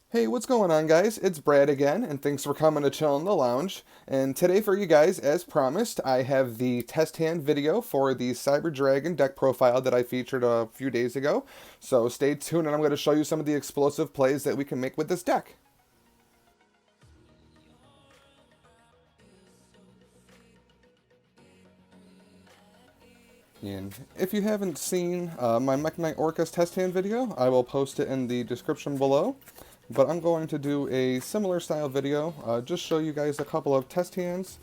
Hey, what's going on, guys? It's Brad again, and thanks for coming to chill in the lounge. And today, for you guys, as promised, I have the test hand video for the Cyber Dragon deck profile that I featured a few days ago. So stay tuned, and I'm going to show you some of the explosive plays that we can make with this deck. And if you haven't seen my Mekk-Knight Orcust test hand video, I will post it in the description below. But I'm going to do a similar style video, just show you guys a couple of test hands,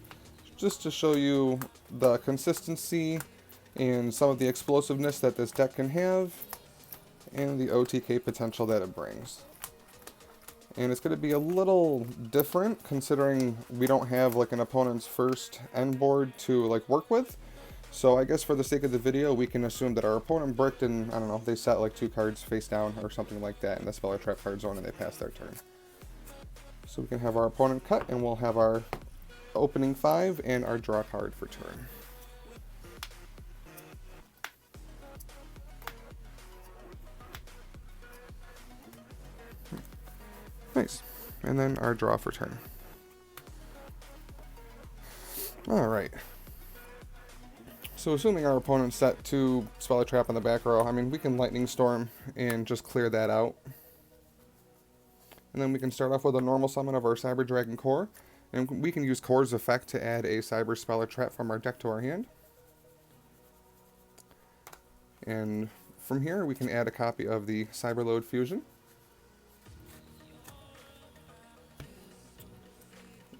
just to show you the consistency and some of the explosiveness that this deck can have, and the OTK potential that it brings. And it's going to be a little different considering we don't have like an opponent's first end board to like work with. So I guess for the sake of the video, we can assume that our opponent bricked and, I don't know, they set like 2 cards face down or something like that in the spell or trap card zone and they pass their turn. So we can have our opponent cut and we'll have our opening 5 and our draw card for turn. Nice. And then our draw for turn. Alright. So assuming our opponent set 2 spell or trap on the back row, I mean, we can Lightning Storm and just clear that out. And then we can start off with a normal summon of our Cyber Dragon Core. And we can use Core's effect to add a Cyber Spell or Trap from our deck to our hand. And from here, we can add a copy of the Cyberload Fusion.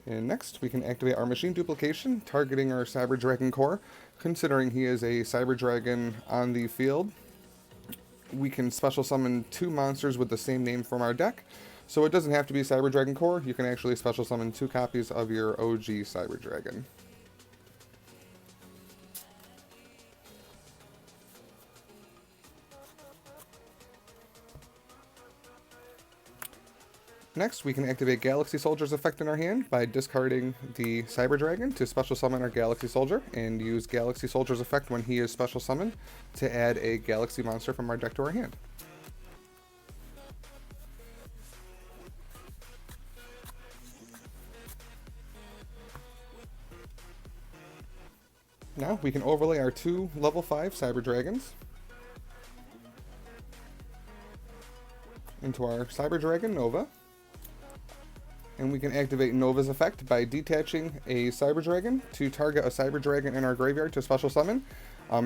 And next, we can activate our Machine Duplication, targeting our Cyber Dragon Core. Considering he is a Cyber Dragon on the field, we can special summon 2 monsters with the same name from our deck. So it doesn't have to be Cyber Dragon Core, you can actually special summon 2 copies of your OG Cyber Dragon. Next, we can activate Galaxy Soldier's effect in our hand by discarding the Cyber Dragon to special summon our Galaxy Soldier, and use Galaxy Soldier's effect when he is special summoned to add a Galaxy monster from our deck to our hand. Now, we can overlay our 2 level 5 Cyber Dragons into our Cyber Dragon Nova. And we can activate Nova's effect by detaching a Cyber Dragon to target a Cyber Dragon in our graveyard to special summon.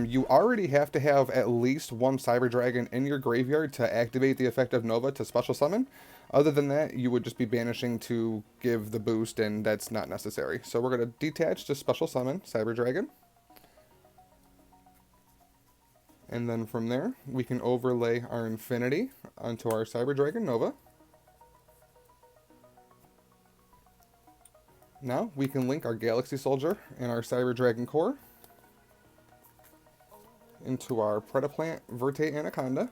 You already have to have at least 1 Cyber Dragon in your graveyard to activate the effect of Nova to special summon. Other than that, you would just be banishing to give the boost, and that's not necessary. So we're going to detach to special summon Cyber Dragon. And then from there, we can overlay our Infinity onto our Cyber Dragon Nova. Now, we can link our Galaxy Soldier and our Cyber Dragon Core into our Predaplant Verte Anaconda.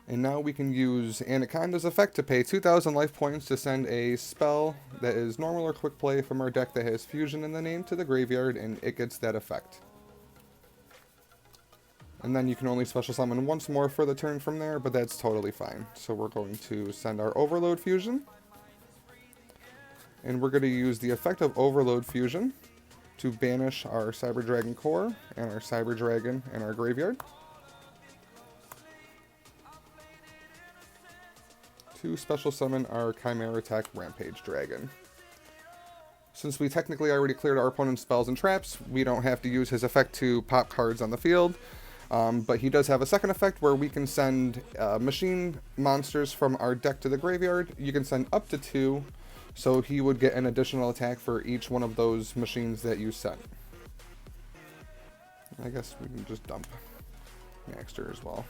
And now we can use Anaconda's effect to pay 2,000 life points to send a spell that is normal or quick play from our deck that has Fusion in the name to the graveyard, and it gets that effect. And then you can only special summon once more for the turn from there, but that's totally fine. So we're going to send our Overload Fusion. And we're going to use the effect of Overload Fusion to banish our Cyber Dragon Core and our Cyber Dragon in our graveyard, to special summon our Chimera Tech Rampage Dragon. Since we technically already cleared our opponent's spells and traps, we don't have to use his effect to pop cards on the field. But he does have a second effect where we can send machine monsters from our deck to the graveyard. You can send up to 2. So he would get an additional attack for each one of those machines that you sent. I guess we can just dump Maxter as well.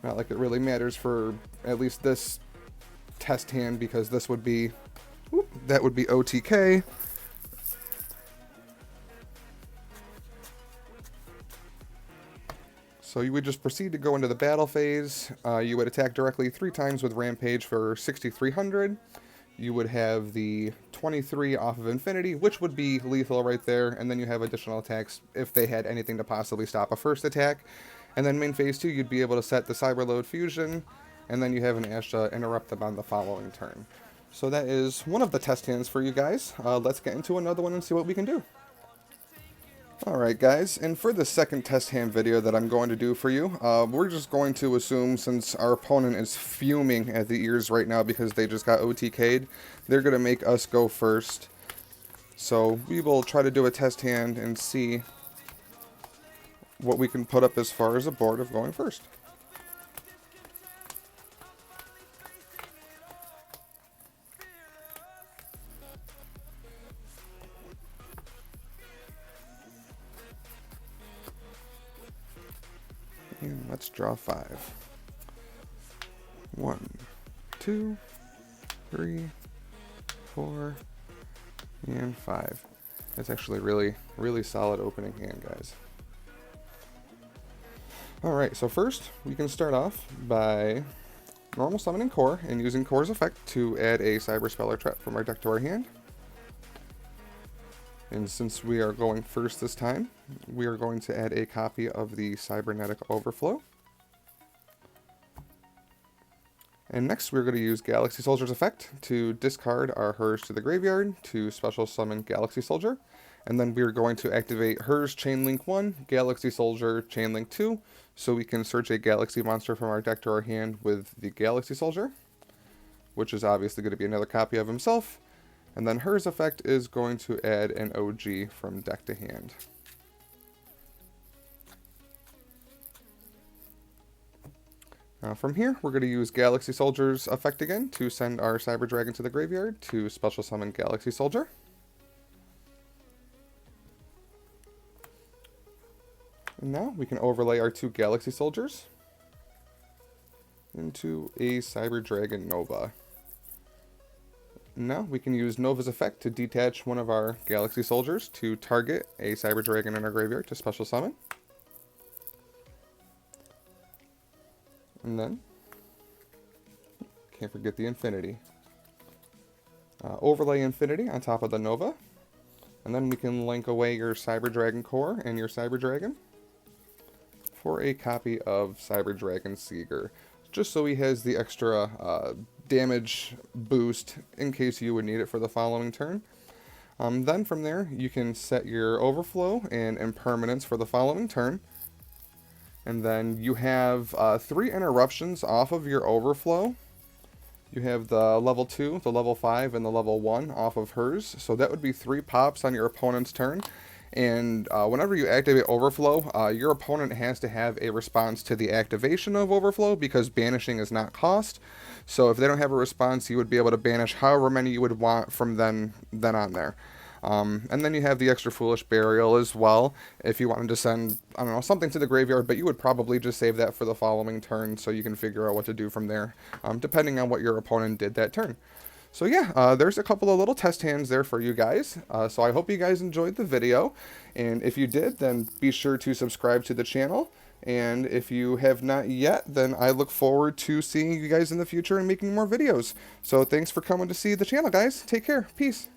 Not like it really matters for at least this test hand, because this would be, that would be OTK. So you would just proceed to go into the battle phase. You would attack directly 3 times with Rampage for 6,300. You would have the 23 off of Infinity, which would be lethal right there, and then you have additional attacks if they had anything to possibly stop a first attack. And then main phase 2, you'd be able to set the Cyberload Fusion and then you have an ash to interrupt them on the following turn. So that is one of the test hands for you guys. Let's get into another one and see what we can do. Alright guys, and for the second test hand video that I'm going to do for you, we're just going to assume, since our opponent is fuming at the ears right now because they just got OTK'd, they're going to make us go first. So we will try to do a test hand and see what we can put up as far as a board of going first. And let's draw 5. 1, 2, 3, 4, and 5. That's actually really solid opening hand, guys. Alright, so first we can start off by normal summoning Core and using Core's effect to add a Cyber Spell or Trap from our deck to our hand. And since we are going first this time, we are going to add a copy of the Cybernetic Overflow. And next we're going to use Galaxy Soldier's effect to discard our Hers to the graveyard to special summon Galaxy Soldier. And then we're going to activate Hers Chainlink 1, Galaxy Soldier Chainlink 2, so we can search a Galaxy monster from our deck to our hand with the Galaxy Soldier, which is obviously going to be another copy of himself. And then Hers effect is going to add an OG from deck to hand. From here, we're going to use Galaxy Soldier's effect again to send our Cyber Dragon to the graveyard to special summon Galaxy Soldier. And now we can overlay our 2 Galaxy Soldiers into a Cyber Dragon Nova. Now we can use Nova's effect to detach one of our Galaxy Soldiers to target a Cyber Dragon in our graveyard to special summon. And then, can't forget the Infinity. Overlay Infinity on top of the Nova. And then we can link away your Cyber Dragon Core and your Cyber Dragon for a copy of Cyber Dragon Seeger, just so he has the extra damage boost in case you would need it for the following turn. Then from there, you can set your Overflow and Impermanence for the following turn. And then you have 3 interruptions off of your Overflow. You have the level 2, the level 5, and the level 1 off of hers. So that would be 3 pops on your opponent's turn. And whenever you activate Overflow, your opponent has to have a response to the activation of Overflow because banishing is not cost. So if they don't have a response, you would be able to banish however many you would want from then on there. And then you have the extra Foolish Burial as well, if you wanted to send, I don't know, something to the graveyard, but you would probably just save that for the following turn so you can figure out what to do from there, depending on what your opponent did that turn. So yeah, there's a couple of little test hands there for you guys. So I hope you guys enjoyed the video, and if you did, then be sure to subscribe to the channel. And if you have not yet, then I look forward to seeing you guys in the future and making more videos. So thanks for coming to see the channel, guys. Take care. Peace.